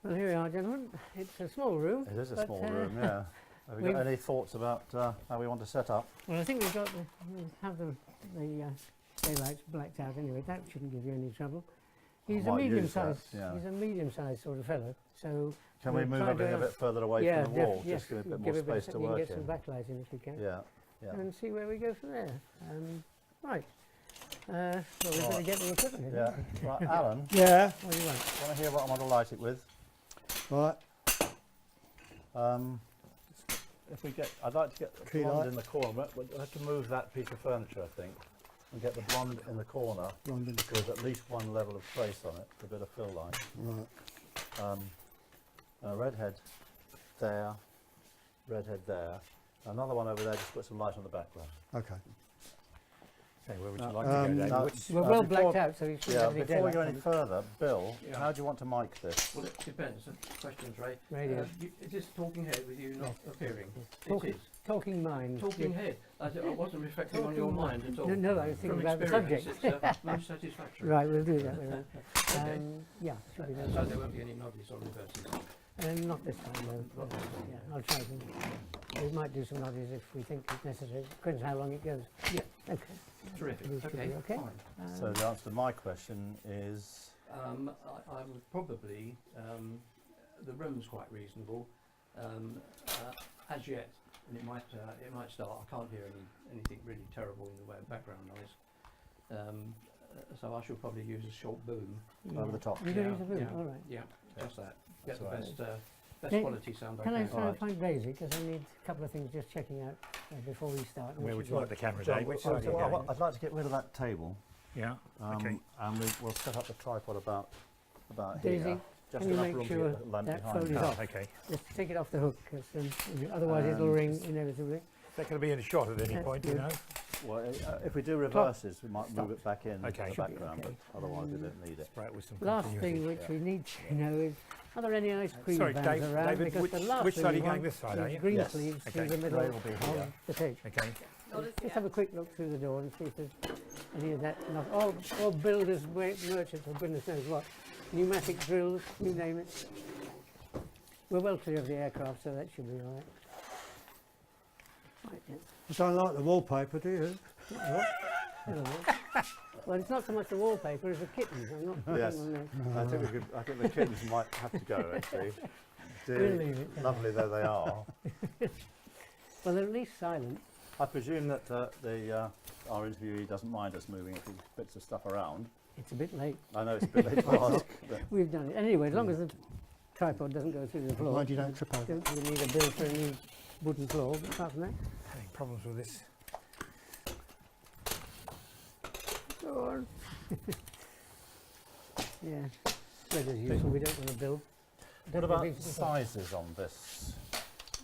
Well, here we are, gentlemen. It's a small room. It is a but, small room, yeah. Have we got any thoughts about how we want to set up? Well, I think we've got we'll have the daylights blacked out anyway. That shouldn't give you any trouble. He's a medium-sized. Yeah. He's a medium-sized sort of fellow. So can we move everything a bit further away from the wall? Yes, just give it a bit more space to work get in. some backlight in if we can. Yeah, yeah. And see where we go from there. Right. Well, we're going to get the equipment in. Yeah. Right, Alan. Yeah. What do you want? Want to hear what I'm going to light it with? Right. If we get, I'd like to get the Tree blonde light. in the corner, but we'll have to move that piece of furniture, I think, and get the blonde in the corner. Blonde in the with at least one level of trace on it, a bit of fill light. Right. Redhead there, redhead there. Another one over there, just put some light on the background. Okay. Okay, where would you like to go then? no, Which- We're well before- blacked out, so you shouldn't Yeah, have any before we go daylight any on. further, Bill, Yeah. how do you want to mic this? Well, it depends. The question's right. Radio. Is this talking head with you not appearing? Talking- It is. Talking mind. Talking head. I wasn't reflecting on your Talking mind at all. No, I was thinking From about the experience, subject. It's most satisfactory. Right, we'll do that. Okay. Yeah, should be no So problem. there won't be any noddies or reverses. Not this time, no. Yeah, I'll try them. We might do some noddies if we think it's necessary. Depends how long it goes. Yeah. Okay. Terrific. We should be Okay, okay. fine. So the answer to my question is, I would probably, the room's quite reasonable, as yet, and it might start. I can't hear anything really terrible in the way of background noise. So I shall probably use a short boom. over the top. You're going to Yeah, use a boom? yeah. All right. Yeah, just that. Get the That's best Can- quality sound I Can I can. try and Right. find Daisy? Because I need a couple of things just checking out before we start. Where would you like the camera, John, Dave? Which well, side are you well, going? I'd like to get rid of that table, Yeah. Okay. and we'll set up the tripod about Daisy, here. Just can you enough make room to sure get the lamp that behind. phone is Oh, off? okay. Just take it off the hook, because otherwise it'll ring inevitably. Is that going to be in a shot at any That's point, do you good. know? Well, if we do reverses, we might move it back in Okay. to the Should be background, okay. but otherwise we don't need it. Spray it with some Last continuity. thing which yeah. we need to know is, are there any ice cream Sorry, vans Dave, around? David, Because the last which thing side are we you going, want this side, are is you? green Yes. sleeves Okay. through the middle Ray will be here. of the tape. Okay. Just have a quick look through the door and see if there's any of that. Or builders, merchants, or goodness knows what. Pneumatic drills, you name it. We're well clear of the aircraft, so that should be all right. Right then. You don't like the wallpaper, do you? What? Hello. Well, it's not so much the wallpaper as the kittens. I'm not Yes. putting on there. I think the kittens might have to go actually. We'll Dear, leave it. lovely though they are. Well, they're at least silent. I presume that our interviewee doesn't mind us moving a few bits of stuff around. It's a bit late. I know it's a bit late to ask. But We've done it. Anyway, as long as the tripod doesn't go through the floor. Mind you don't trip over. Don't really need a bill for a new wooden floor, but apart from that, Any problems with this? go on. Yeah, spread as useful. We don't want to build. what about sizes on this?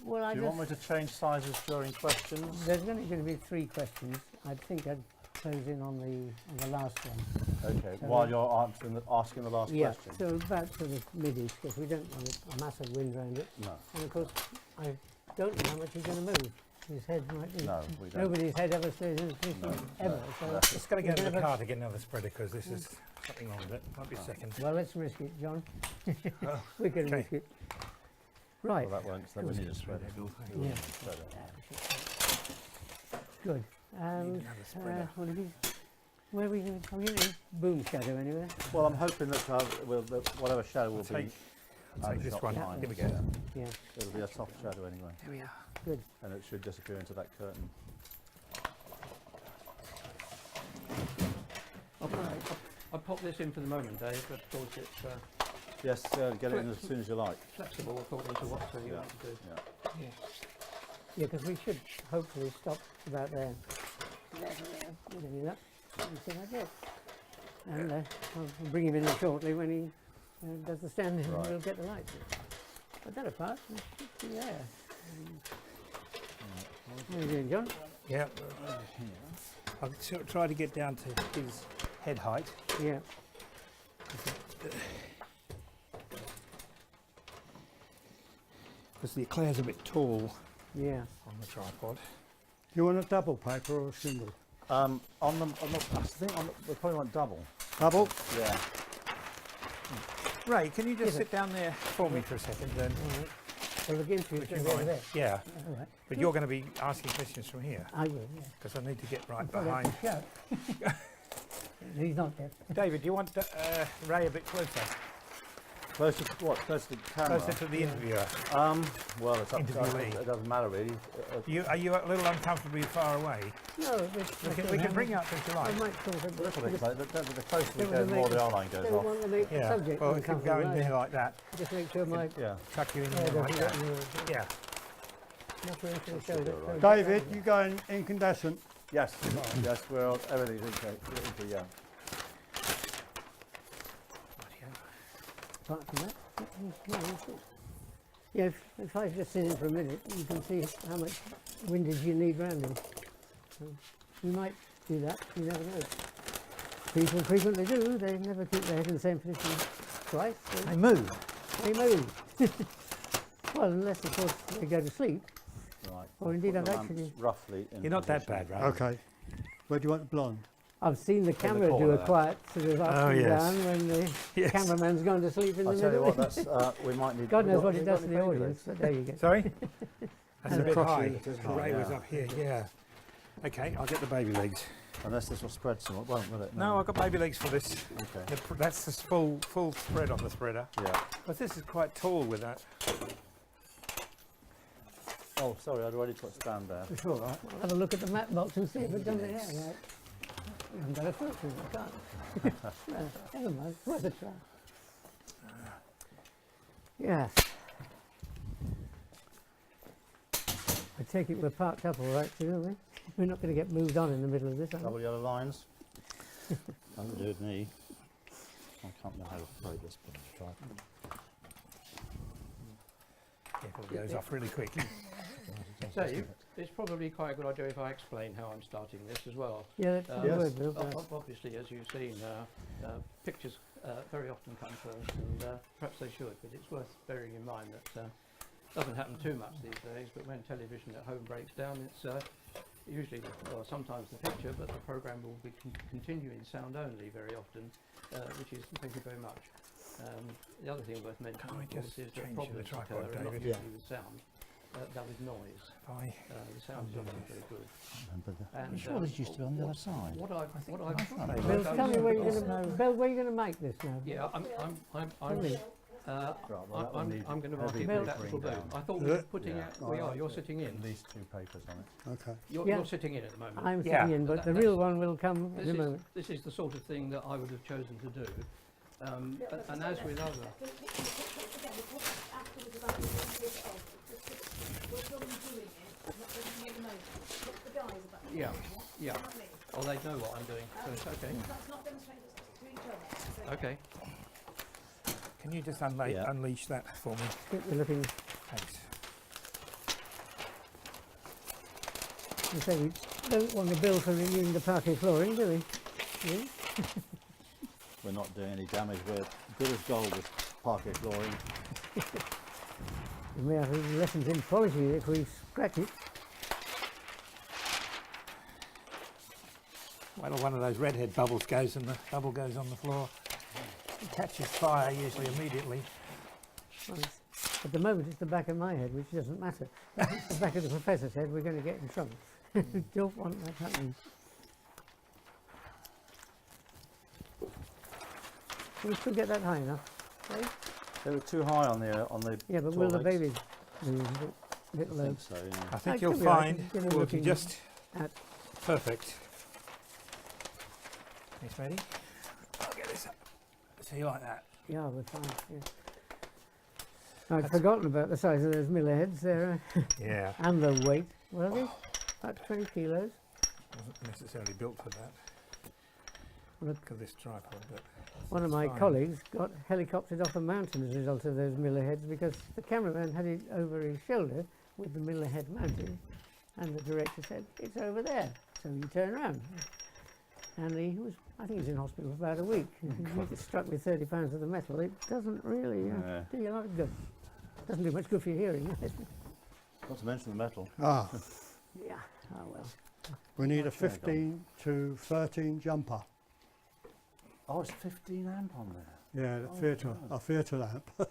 Well, Do you want me to change sizes during questions? There's only going to be 3 questions. I think I'd close in on the last one. Okay, So- while you're asking the last Yeah, question. so about sort of middies, because we don't want a massive wind around it. No, And of course, I don't know how much he's going to move. His head might be. no, we don't. Nobody's head ever stays in position No, ever. no, So, no. Just got to get We'll in the never- car to get another spreader because this is something wrong with it. Might be a second. well, let's risk it, John. Oh, We can okay. risk it. Right. Well, that won't, so we need a spreader. Yeah. Spreader. Good. And Another spreader. well, if he's, where are we going? Are we going to boom shadow anyway? Well, I'm hoping that, that whatever shadow will be, I'll take this shot one. behind. Here we go. Yeah. It'll be a soft shadow anyway, There we are. Good. and it should disappear into that curtain. I'll pop this in for the moment, Dave, but of course it's Yes, get it in as soon as you like. flexible according to what you Yeah. want to do. Yeah. Yeah. Yeah, because we should hopefully stop about there. With any luck. We'll see how it goes. And I'll bring him in shortly when he does the stand and Right. we'll get the lights. But that apart, we should be there. How are you doing, John? Yeah. I'll try to get down to his head height. Yeah. Because the Eclair's a bit tall Yeah. on the tripod. Do you want a double paper or a single? I think we probably want double. Double? Yeah. Ray, can you just Is it? sit down there for me for a second then? All right. Well, the entry is Would you going to be over mind? there. Yeah, All right. but you're going to be asking questions from here I will, yeah. because I need to get right I've got behind. to shout. He's not dead. David, do you want Ray a bit closer? Closer to what? Closer to the camera? Closer to the interviewer. Well, it's up to Interviewee. it doesn't matter really. Are you a little uncomfortably far away? No, We can bring you up if you I like. might sort of A little bit closer. The closer we Don't go, wanna the more make the it- eye line goes don't off. want to make the Yeah. subject Well, if you uncomfortable. go in there like that, Just make sure my Yeah. chuck you in hair there like doesn't that. get in the Yeah. Not into the Should shoulder. be all right. David, you going incandescent? Yes. Yes. We're on, everything's yeah. Apart from that, no, that's it. Yeah, if I just sit in for a minute, you can see how much windage you need round him. So you might do that, you never know. People frequently do, they never keep their head in the same position twice. They move. They move. Well, unless of course they go to sleep. Right. Or indeed Put I've the lamps actually- roughly in You're not that position. bad, right? Okay. Where do you want the blonde? I've seen the camera do corner a there. quiet sort of up Oh, and yes. down when the Yes. cameraman's gone to sleep in the I'll tell you middle. what, that's we might need. God we knows got- what we it got does to any the baby audience, legs? but there you go. Sorry? That's a And bit across high. you, it is high, Ray was yeah. up here, yeah. Okay, I'll get the baby legs. Unless this will spread somewhat, won't will it? No, I've got baby legs for this. Okay. That's the full spread on the spreader. Yeah. But this is quite tall with that. Oh, sorry, I'd already put stand there. It's all right. I'll have a look at the map box and see if it's done the hair right. I haven't got a filter, I can't. No, never mind, worth a try. Yes. I take it we're parked up all right too, are we? We're not going to get moved on in the middle of this, are we? Double yellow lines. Nothing to do with me. I can't know how to play this, but I'll try. It goes off really quick. Dave, it's probably quite a good idea if I explain how I'm starting this as well. Yeah, that's Um, the word, Bill. Obviously, as you've seen, pictures very often come first, and perhaps they should, but it's worth bearing in mind that doesn't happen too much these days, but when television at home breaks down, it's usually, well, sometimes the picture, but the programme will be continuing sound only very often, which is, thank you very much. The other thing worth mentioning, Can I of course, just is that change problems the tripod, occur, not David? usually with sound, but with noise. Bye. The sound is often very good. And, I'm sure this used to be on the other side. What I've Bill, tell me where you're There's going to, no- Bill, where you're going to make this now? yeah, I'm Really? I'm going to mark it Bill- with that little boot. I thought we were putting out, we are, you're sitting in. At least 2 papers on it. Okay. Yeah. You're sitting in at the moment. I'm Yeah. sitting in, but the That- real one will come in This a is, moment. this is the sort of thing that I would have chosen to do. And as with other, yeah, yeah. Oh, they know what I'm doing, so it's okay. Okay. Can you just Yeah. unleash that for me? We're looking, Thanks. you say we don't want the bill for renewing the parquet flooring, do we? Really? We're not doing any damage. We're good as gold with parquet flooring. We may have lessons in quality if we scratch it. Well, one of those redhead bubbles goes and the bubble goes on the floor. It catches fire usually immediately. Well, at the moment it's the back of my head, which doesn't matter. If it's the back of the professor's head, we're going to get in trouble. We don't want that happening. We could get that high enough. Eh? They were too high on the Yeah, but tall will the legs. baby move a bit I low? think so, yeah. I think It you'll could be right, find you know, we'll be looking just at- perfect. It's ready? I'll get this up. So you like that? Yeah, we're fine. Yeah. I'd forgotten about the size of those miller heads there Yeah. and the weight. What are they? About 20 kilos. Wasn't necessarily built for that. Look. Look at this tripod, but One of it's my fine. colleagues got helicoptered off a mountain as a result of those miller heads because the cameraman had it over his shoulder with the miller head mounted, and the director said, "It's over there." So he turned around, and he was, I think he was in hospital for about a week. He gets struck with 30 pounds of the metal. It doesn't really Yeah. do you a lot of good. Doesn't do much good for your hearing. Not to mention the metal. Ah, Yeah. Oh well. we need a Much there, 15 to 13 jumper. Oh, it's 15 amp on there. Yeah, a theatre lamp. We're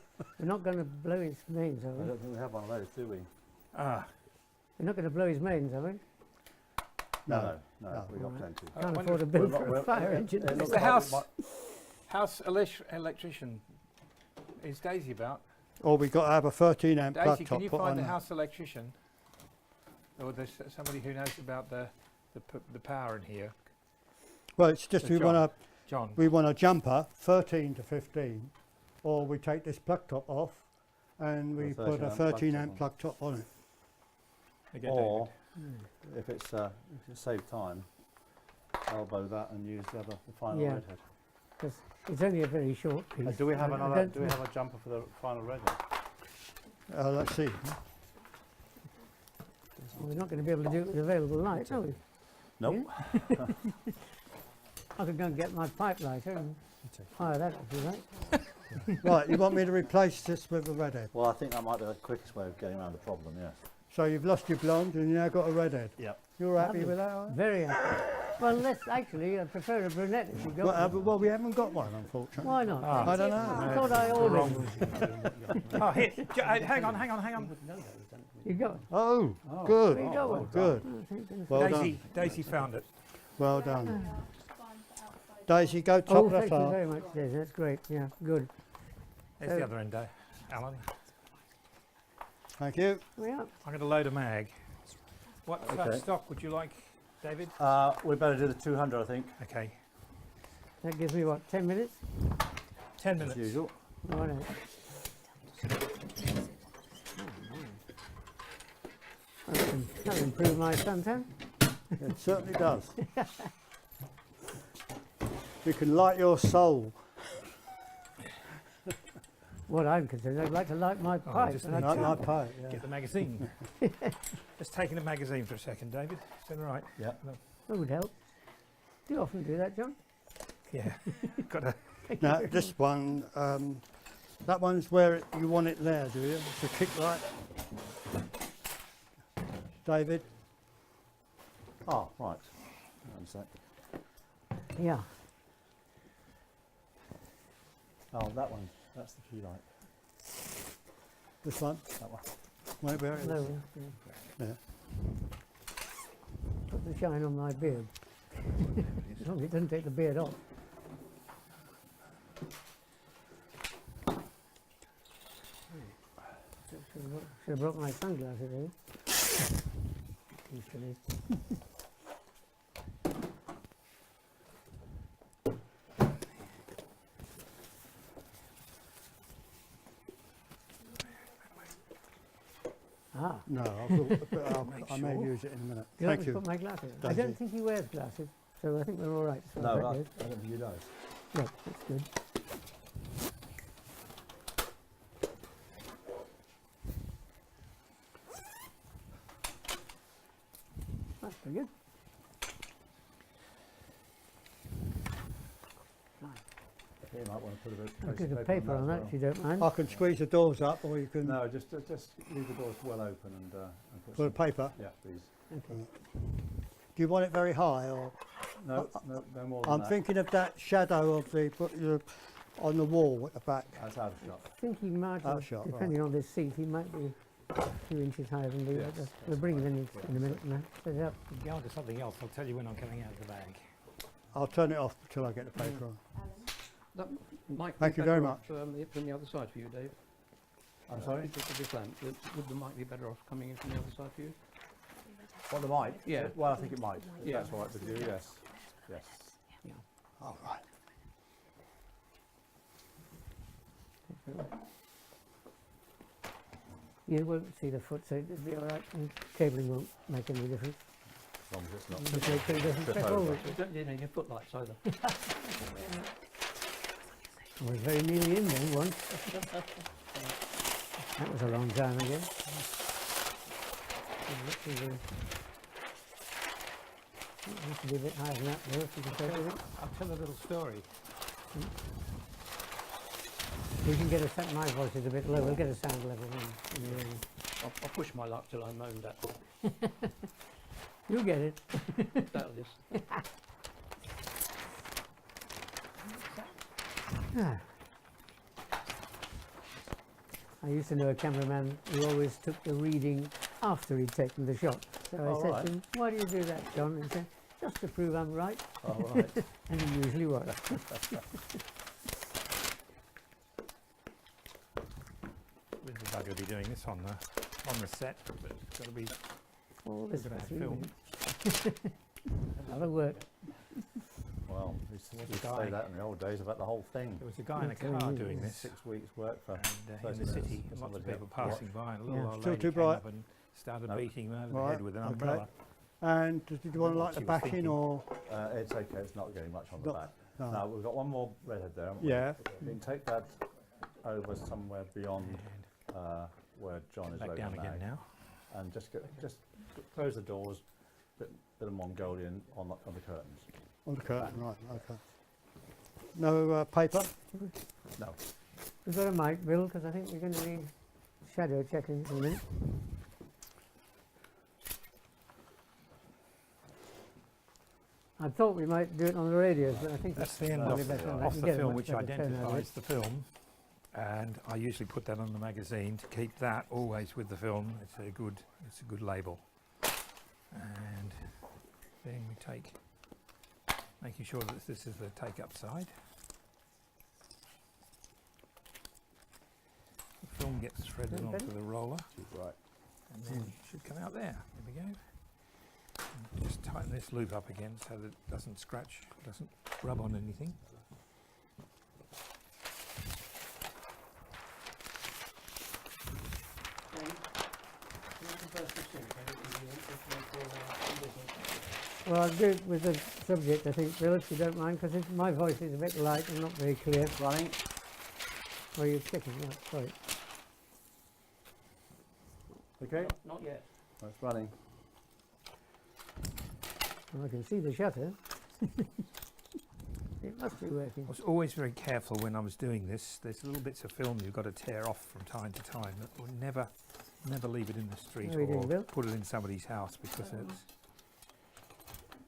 not going to blow his mains, are I we? don't think we have one of those, do we? Ah, We're not going to blow his mains, are we? No, No. we've got Alright. plenty. Can't wonder afford a if bill we're for not- a fire it- engine. it is looks the like we house might- electrician, is Daisy about? Or we got to have a 13 amp plug Daisy, top can you put on find the there. house electrician? Or there's somebody who knows about the power in here? Well, it's just we John. want John, a jumper 13 to 15, or we take this plug top off and we The put a 13 amp plug 13 top amp on. plug top on it. again, Or David. if it's to save time, elbow that and use the final Yeah. redhead. Because it's only a very short piece. Do we have I another? don't Do we think- have a jumper for the final redhead? Let's see. We're not going to be able to do it with available light, are we? Nope. I could go and get my pipe lighter and fire that if you like. Right, you want me to replace this with a redhead? Well, I think that might be the quickest way of getting around the problem. Yes. So you've lost your blonde and you now got a redhead. Yep. You're happy Lovely. with that? Are you? Very happy. Well, let's actually, I prefer a brunette if you got Well, one. well, we haven't got one, unfortunately. Why not? Ah. I don't know. I thought I ordered one. Oh, here, hang on. You got one? Oh, Oh. good. There you go. Well Good. Oh, thank goodness. Well Daisy found it. Well done. Daisy, go top Oh, of the thank you file. very much, Des. That's great. Yeah, good. There's the other end, Alan. Thank you. Yeah. I'm going to load a mag. What Okay. stock would you like, David? We better do the 200, I think, Okay, That gives me what, 10 minutes? 10 as minutes. usual. Right. That'll improve my suntan. It certainly does. You can light your soul. What I'm concerned, I'd like to light my pipe. just and I need Light can't. my pipe, yeah. Get the magazine. Just taking the magazine for a second, David. Is that all right? Yeah. That would help. Do you often do that, John? Yeah. Got to. Now, this one, that one's where you want it there, do you? It's a kick light. David? Oh, right. One sec. Yeah. Oh, that one. That's the key light. This one? That one. Where it is? No, Yeah. Put the shine on my beard. As long as it doesn't take the beard off. Should have brought my sunglasses in. Used to be. Ah, No, I may sure. use it in a minute. you want Thank me to you. put my glasses on? I Thank don't you. think he wears glasses, so I think we're all right. As far No, as I that don't goes. think you does. Yeah, that's good. That's pretty good. You might want to put a bit I'll of get a paper on that as if you don't mind. I can squeeze the doors up, or you can No, just leave the doors well open and put put a some, paper. yeah, please. Okay. Do you want it very high, or No, no more than I'm that. thinking of that shadow of the on the wall at the back. That's out of shot. I think he might, That shot, depending on this seat, he might be a few inches higher than the Yes, other. We'll bring it in a minute and that. Set it up. Go on to something else. I'll tell you when I'm coming out of the bag. I'll turn it off until I get the paper on. That might Thank be you very better much. off, from the other side for you, Dave. I'm sorry? This lamp, would the mic be better off coming in from the other side for you? What, the mic? Yeah. Well, I think it might. If Yeah. that's all right with you, yes. Yes. All right. You won't see the foot, so it'll be all right. And cabling won't make any difference. As long as it's not. Just make sure it doesn't Trip trip over. over. You don't need any footlights either. I was very nearly in there once. That was a long time ago. It has to be a bit higher than that though, if you can take it. I'll tell a little story. We can get a sound, my voice is a bit low, we'll get a sound level in the room. I'll push my luck till I'm moaned at. You'll get it. That'll just. Ah, I used to know a cameraman who always took the reading after he'd taken the shot. So I Oh, said right. to him, why do you do that, John? And he said, just to prove I'm right. Oh, right. And he usually was. With the bugger be doing this on the set, but it's got to be All this look at for that 3 film. minutes. That'll work. Well, we used There was to a guy- say that in the old days about the whole thing. There was a guy in a That's car very doing easy. this, 6 weeks work for. and in 30 the minutes city, for lots of somebody people to passing by, and a little Yeah. old Still lady too came bright. up and started No. beating him over the Right, head with an okay. umbrella. And did you want like She the was backing thinking. or? It's okay, it's not getting much on the Not- back. No. Now, we've got one more redhead there, haven't we? Yeah. We can take that over somewhere beyond And where John is back loading down the again mag. now. And just close the doors, bit of Mongolian on the curtains. On the curtain, right, okay. No paper? No. We've got a mic, Bill, because I think we're going to need shadow checking in a minute. I thought we might do it on the radios, but I think That's it's the end probably of, better on that. off You the get a film, much which better turnout of identifies it. the film, and I usually put that on the magazine to keep that always with the film. It's a good label. And then we take, making sure that this is the take-up side. The film gets threaded Okay. onto the roller, Right. and then it should come out there. There we go. And just tighten this loop up again so that it doesn't scratch, doesn't rub on anything. Well, I'll do it with the subject, I think, Bill, if you don't mind, because my voice is a bit light and not very clear. Running. Oh, you're checking, right, sorry. Okay. Not yet. That's running. Well, I can see the shutter. It must be working. I was always very careful when I was doing this. There's little bits of film you've got to tear off from time to time. That will never leave it in the street How are you doing, or Bill? put it in somebody's house because it's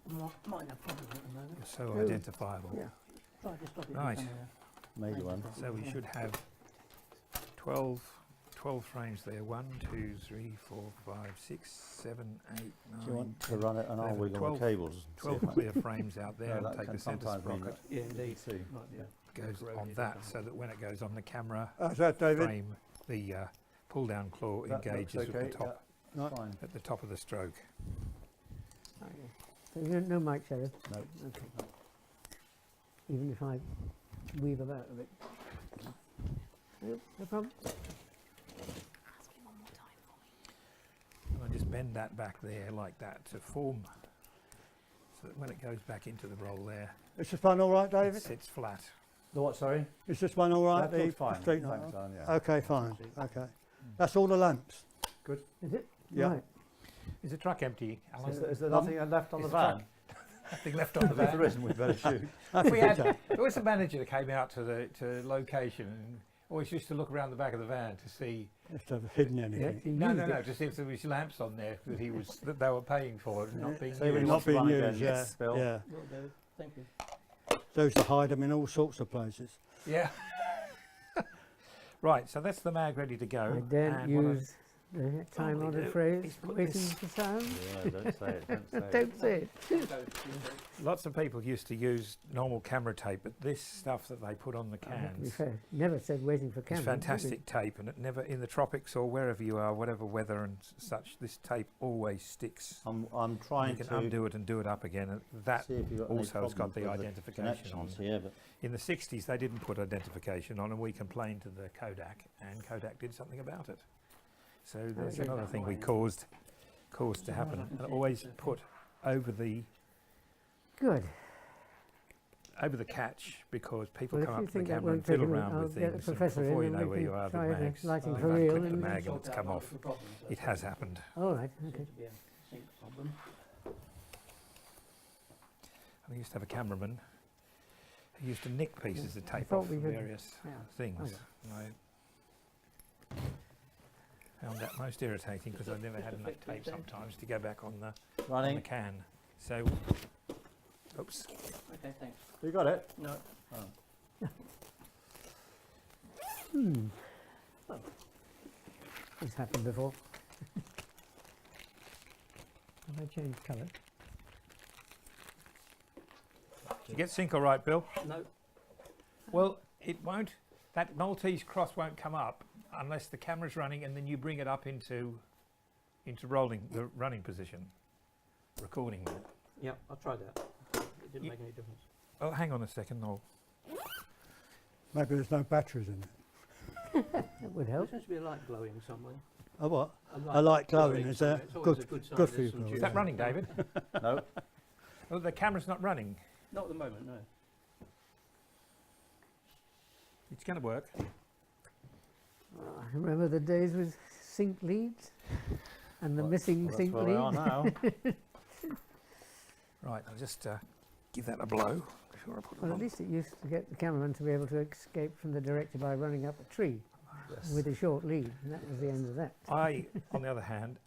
Minor problem at the moment. so Oh. identifiable. Yeah. Oh, I just got it Right. Major one. So we should have 12 frames there. 1, 2, 3, 4, 5, 6, 7, 8, 9, Do you want to 10. run it and I'll Over wheel on 12 the cables? 12 clear frames out there, No, and that take can the centre sometimes mean sprocket, Yeah, indeed. See. Might be a goes corroded on or that, something. so that when it goes on the camera Is that David? frame, the pull down claw That looks engages okay, at the top. yeah, Right. fine. At the top of the stroke. So no mic shadow, No. okay. Even if I weave about a bit. Nope, no problem. And I just bend that back there like that to form, so that when it goes back into the roll there, Is this one all right, it David? sits flat. The what, sorry? Is this one all right? That looks fine. street Thanks, light? Alan, yeah. Okay, fine, okay. That's all the lamps? Is it? Yeah. Right. Is the truck empty, Alan? Is there nothing left on is the the van? Nothing left on the If there van? isn't, we'd better shoot. If we had, there was a manager that came out to location and always used to look around the back of the van to see, If they've hidden Yeah, anything. you no, used no, no, it. to see if there was lamps on there that they were paying for and not being So we used. want Not to being run again, used, yeah, yes, Bill. yeah. Will do. Thank you. Those to hide them in all sorts of places. Yeah. Right, so that's the mag ready to go. I daren't and what I- use the time-honoured do phrase, is put waiting this- for sound. Yeah, don't say it, don't say it. Don't say it. Lots of people used to use normal camera tape, but this stuff that they put on the I have to be cans fair, never said waiting for is camera. fantastic tape, and it never, in the tropics or wherever you are, whatever weather and such, this tape always sticks. I'm You trying can to undo it and do it up again, and that see if you've got any also has got the problems with identification on. connections here, but In the 60s, they didn't put identification on, and we complained to the Kodak, and Kodak did something about it. So there's Okay. another thing we caused to happen. And always put over the Good. catch, because people Well, come if you up to the think that camera and won't take fiddle a minute, around I'll with get the things, and professor in before you and know we where can you are, the try the mags, lighting you've for real clipped the and- mag and it's come off. It has happened. All right, okay. Seems to be a sync problem. I used to have a cameraman who used to nick pieces of tape thought off we from had- various yeah. things. Oh, yeah. And I found that most irritating because I never had enough tape sometimes to go back on the running. can. So, oops. Okay, thanks. You got it? No. It's happened before. Have I changed colour? Did you get sync all right, Bill? No, Well, it won't. That Maltese cross won't come up unless the camera's running, and then you bring it up into the running position, recording mode. yeah, I'll try that. It didn't Ye- make any difference. Oh, hang on a second. Maybe there's no batteries in it. That would There help. seems to be a light glowing somewhere. Oh, what? A I like glowing. Is somewhere. that It's always good? a good sign good there's for you, some Bill, juice Is that in running, it. David? No, Oh, the camera's not running. Not at the moment, no. It's going to work. I remember the days with sync leads and the Well, missing that's sync where we are lead. now. Right, I'll just give that a blow before I put it Well, on. at least it used to get the cameraman to be able to escape from the director by running up a tree Yes. with a short lead, and that was the end of that. I, on the other hand,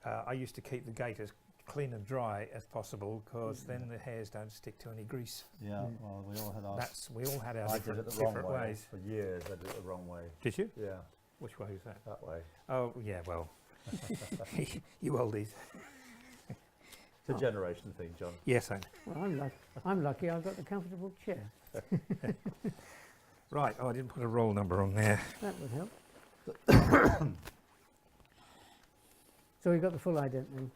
I used to keep the gate as clean and dry as possible, because then the hairs don't stick to any grease. Yeah, well, we all had our. We all had our I did different, it the wrong different way. ways. For years, I did it the wrong way. Did you? Yeah, Which way was that? that way. Oh, yeah, well, you oldies. It's a generation thing, John. Yes, I know. Well, I'm lucky I've got the comfortable chair. Right, oh, I didn't put a roll number on there. That would help. So we've got the full ident then.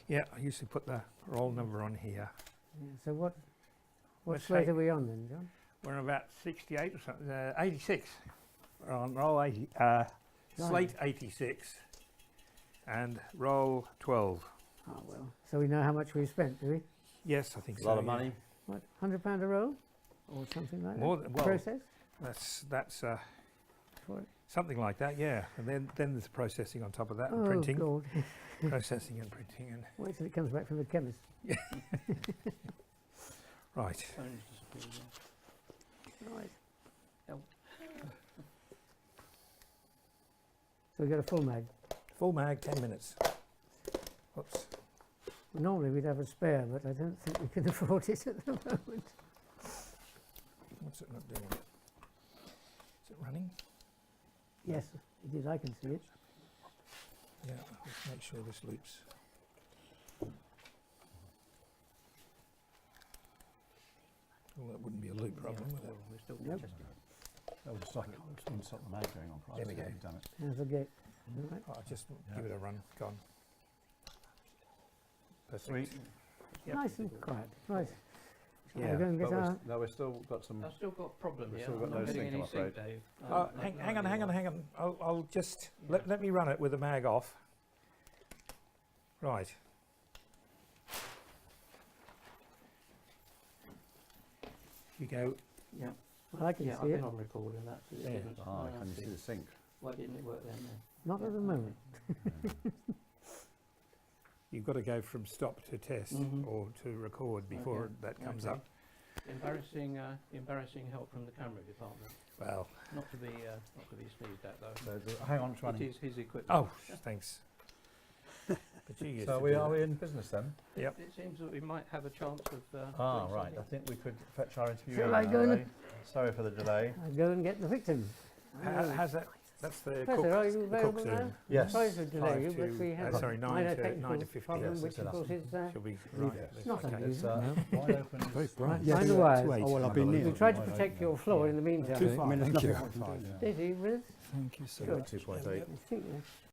Yeah, I used to put the roll number on here. Yeah, so what Let's slate say- are we on then, John? We're on about 68 or something, 86. We're on roll 80, slate 86 and roll 12. Oh well. So we know how much we've spent, do we? Yes, I think A so. lot of yeah. money. What, £100 a roll? Or something like More that? than, well, Process? that's For it? something like that, yeah. And then there's the processing on top of that, and Oh, printing, God. processing and printing, and Wait till it comes back from the chemist. right. Phone's disappeared again. Right. Help. So we've got a full mag. Full mag, 10 minutes. Whoops. Normally we'd have a spare, but I don't think we can afford it at the moment. What's it not doing? Is it running? Yes, it is. I can see it. Yeah, let's make sure this loops. Well, that wouldn't be a loop problem, would it? We're still Nope. testing it. That was just like insult the mag going on. Christ, There we go. you've done it. There's the gate. Right. I'll just Yeah. give it a run. Gone. Perfect. Sweet. Yep. Nice and quiet. Right. Yeah, We're going to get our... No, we've still got some. I've still got a problem We've here. still got I'm no not getting sync, any I'm sync, afraid. Dave. Hang on. I'll just Yeah. let me run it with the mag off. Right. You go. Yeah, Well, I can yeah, I've see it. been on record and that. So it Yeah. didn't- Ah, I can you see the sync? Why didn't it work then? Not at the moment. You've got to go from stop to test Mhm. or to record before Okay. that comes Okay. up. Embarrassing help from the camera department. Well, Not to be sneezed at though. So hang on, it's It running. is his equipment. oh, thanks. But you used So to we do are that. we in business then? Yep. It seems that we might have a chance of. Ah, doing right. something. I think we could fetch our interview. Shall I go and- Ray. Sorry for the delay. I'll go and get the victim. How's that? That's the Professor, are you cook available soon. now? Yes. Sorry to delay you, 5 but to- we have sorry, a 9 minor to technical 9 to 15. problem, Yes, which it's of course is She'll be It's right. not Okay. It's unusual. wide open. Very bright. Mind Yeah, the yeah. wires. Wait, Oh, well, I've by been the way. near. We tried to Wide protect open, your yeah. floor in the meantime. I mean, there's Thank nothing you. I can do. Dizzy, Ruth? Thank you so Good. much. 2.8. I think